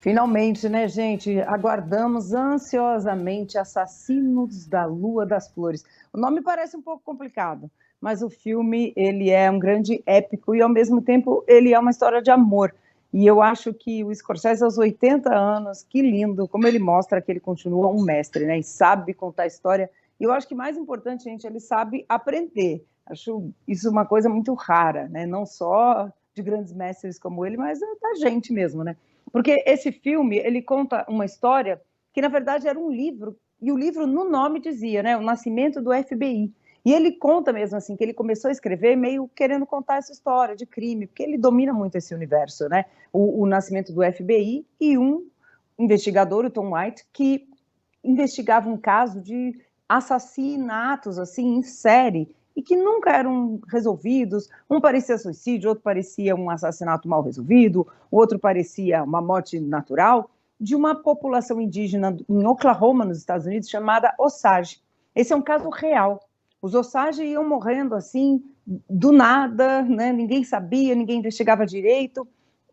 Finalmente, né, gente? Aguardamos ansiosamente Assassinos da Lua das Flores. O nome parece um pouco complicado, mas o filme ele é um grande épico e, ao mesmo tempo, ele é uma história de amor. E eu acho que o Scorsese, aos 80 anos, que lindo, como ele mostra que ele continua um mestre, né? E sabe contar história. E eu acho que mais importante, gente, ele sabe aprender. Acho isso uma coisa muito rara, né? Não só de grandes mestres como ele, mas da gente mesmo, né? Porque esse filme, ele conta uma história que, na verdade, era um livro, e o livro, no nome, dizia, né, o nascimento do FBI. E ele conta mesmo assim, que ele começou a escrever meio querendo contar essa história de crime, porque ele domina muito esse universo, né? O nascimento do FBI e um investigador, o Tom White, que investigava um caso de assassinatos, assim, em série, e que nunca eram resolvidos. Um parecia suicídio, outro parecia um assassinato mal resolvido, o outro parecia uma morte natural, de uma população indígena em Oklahoma, nos Estados Unidos, chamada Osage. Esse é um caso real. Os Osage iam morrendo assim, do nada, né? Ninguém sabia, ninguém investigava direito.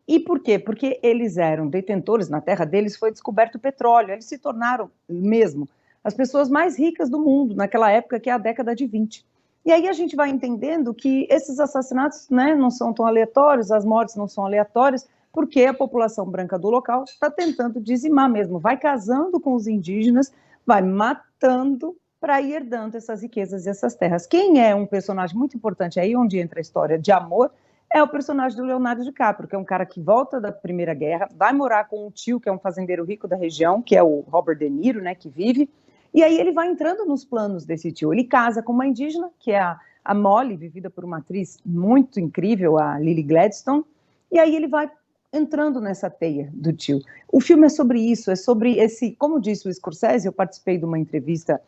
E por quê? Porque eles eram detentores, na terra deles foi descoberto petróleo, eles se tornaram mesmo as pessoas mais ricas do mundo naquela época, que é a década de 20. E aí a gente vai entendendo que esses assassinatos, né, não são tão aleatórios, as mortes não são aleatórias, porque a população branca do local está tentando dizimar mesmo, vai casando com os indígenas, vai matando para ir herdando essas riquezas e essas terras. Quem é um personagem muito importante aí, onde entra a história de amor, é o personagem do Leonardo DiCaprio, que é um cara que volta da Primeira Guerra, vai morar com um tio, que é um fazendeiro rico da região, que é o Robert De Niro, né, que vive, e aí ele vai entrando nos planos desse tio. Ele casa com uma indígena, que é a Molly, vivida por uma atriz muito incrível, a Lily Gladstone, e aí ele vai entrando nessa teia do tio. O filme é sobre isso, é sobre esse, como disse o Scorsese, eu participei de uma entrevista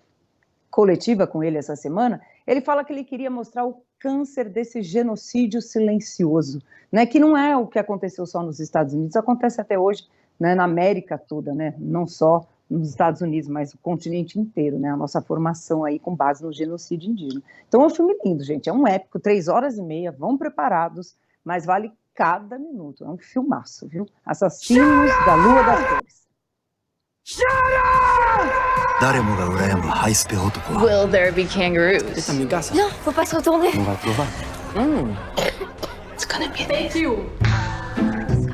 coletiva com ele essa semana, ele fala que ele queria mostrar o câncer desse genocídio silencioso, né, que não é o que aconteceu só nos Estados Unidos, acontece até hoje, né, na América toda, né, não só nos Estados Unidos, mas o continente inteiro, né, a nossa formação aí com base no genocídio indígena. Então é um filme lindo, gente, é um épico, 3 horas e meia, vão preparados, mas vale cada minuto, é um filmaço, viu? Assassinos da Lua das Flores. Will there be kangaroos? Non, faut pas se retourner. It's gonna be amazing.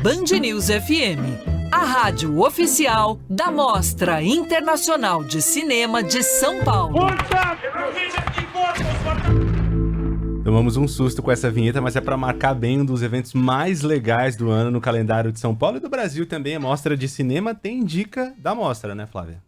Band News FM, a rádio oficial da Mostra Internacional de Cinema de São Paulo. Tomamos um susto com essa vinheta, mas é para marcar bem um dos eventos mais legais do ano no calendário de São Paulo e do Brasil também. A Mostra de Cinema tem dica da Mostra, né, Flávia?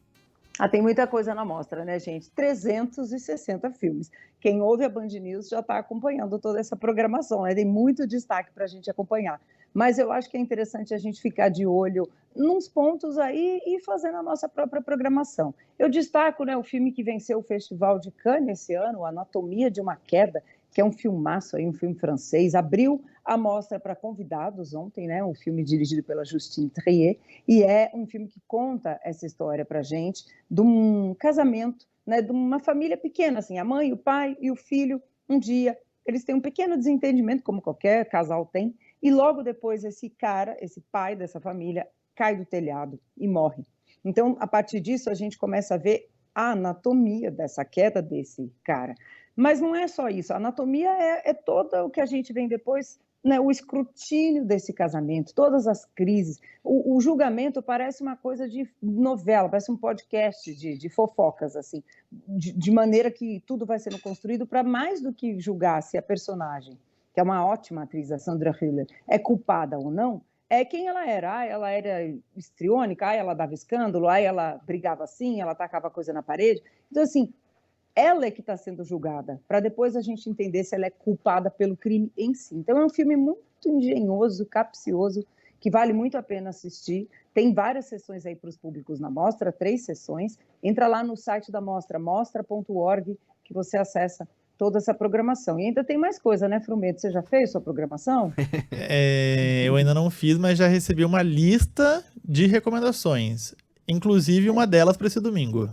Tem muita coisa na mostra, né, gente? 360 filmes. Quem ouve a Band News já está acompanhando toda essa programação, né? Tem muito destaque para a gente acompanhar. Mas eu acho que é interessante a gente ficar de olho nos pontos aí e fazendo a nossa própria programação. Eu destaco, né, o filme que venceu o Festival de Cannes esse ano, Anatomia de uma Queda, que é um filmaço aí, um filme francês, abriu a mostra para convidados ontem, né? Um filme dirigido pela Justine Triet, e é um filme que conta essa história para a gente de um casamento, né? De uma família pequena, assim, a mãe, o pai e o filho, um dia, eles têm um pequeno desentendimento, como qualquer casal tem, e logo depois esse cara, esse pai dessa família, cai do telhado e morre. Então, a partir disso, a gente começa a ver a anatomia dessa queda desse cara. Mas não é só isso, a anatomia é todo o que a gente vem depois, né, o escrutínio desse casamento, todas as crises. O julgamento parece uma coisa de novela, parece um podcast de fofocas, assim, de maneira que tudo vai sendo construído para mais do que julgar se a personagem, que é uma ótima atriz, a Sandra Hüller, é culpada ou não, é quem ela era. Ela era histriônica, ela dava escândalo, ela brigava assim, ela tacava coisa na parede. Então, assim, ela é que está sendo julgada, para depois a gente entender se ela é culpada pelo crime em si. Então é um filme muito engenhoso, capcioso, que vale muito a pena assistir. Tem várias sessões aí para os públicos na mostra, 3 sessões. Entra lá no site da mostra, mostra.org, que você acessa toda essa programação. E ainda tem mais coisa, né, Frumento? Você já fez sua programação? Eu ainda não fiz, mas já recebi uma lista de recomendações. Inclusive uma delas para esse domingo.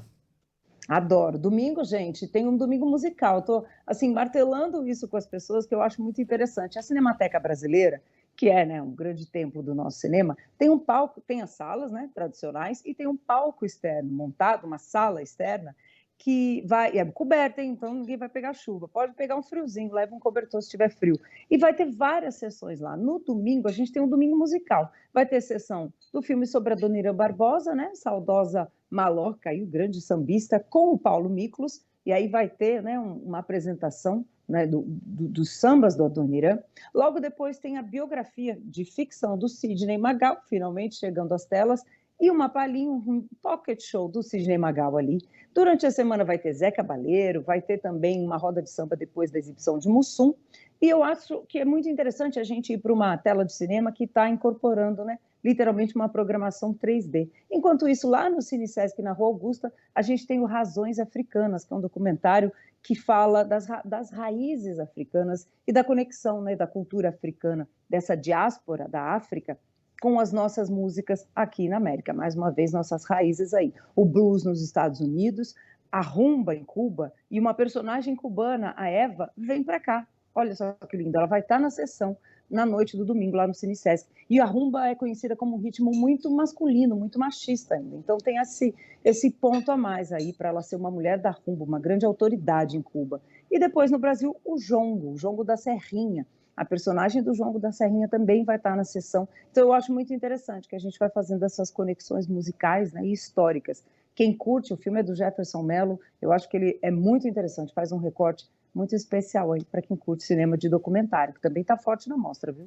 Adoro. Domingo, gente, tem um domingo musical. Estou, assim, martelando isso com as pessoas, que eu acho muito interessante. A Cinemateca Brasileira, que é, né, um grande templo do nosso cinema, tem um palco, tem as salas, né, tradicionais, e tem um palco externo montado, uma sala externa, que é coberta, então ninguém vai pegar chuva. Pode pegar um friozinho, leva um cobertor se tiver frio. E vai ter várias sessões lá. No domingo, a gente tem um domingo musical. Vai ter sessão do filme sobre a Dona Irã Barbosa, né, saudosa maloca, aí, o grande sambista, com o Paulo Miklos, e aí vai ter, né, uma apresentação, né, dos sambas do Adoniran. Logo depois tem a biografia de ficção do Sidney Magal, finalmente chegando às telas, e uma palhinha, um pocket show do Sidney Magal ali. Durante a semana vai ter Zé Cabaleiro, vai ter também uma roda de samba depois da exibição de Mussum, e eu acho que é muito interessante a gente ir para uma tela de cinema que está incorporando, né, literalmente uma programação 3D. Enquanto isso, lá no Cine Sesc, na Rua Augusta, a gente tem o Razões Africanas, que é um documentário que fala das raízes africanas e da conexão, né, da cultura africana, dessa diáspora da África, com as nossas músicas aqui na América. Mais uma vez, nossas raízes aí. O blues nos Estados Unidos, a rumba em Cuba, e uma personagem cubana, a Eva, vem para cá. Olha só que lindo, ela vai estar na sessão na noite do domingo, lá no Cine Sesc. E a rumba é conhecida como um ritmo muito masculino, muito machista ainda. Então tem esse ponto a mais aí para ela ser uma mulher da rumba, uma grande autoridade em Cuba. E depois no Brasil, o Jongo da Serrinha. A personagem do Jongo da Serrinha também vai estar na sessão. Então eu acho muito interessante que a gente vai fazendo essas conexões musicais, né, e históricas. Quem curte, o filme é do Jefferson Mello, eu acho que ele é muito interessante, faz um recorte muito especial aí para quem curte cinema de documentário, que também está forte na mostra, viu?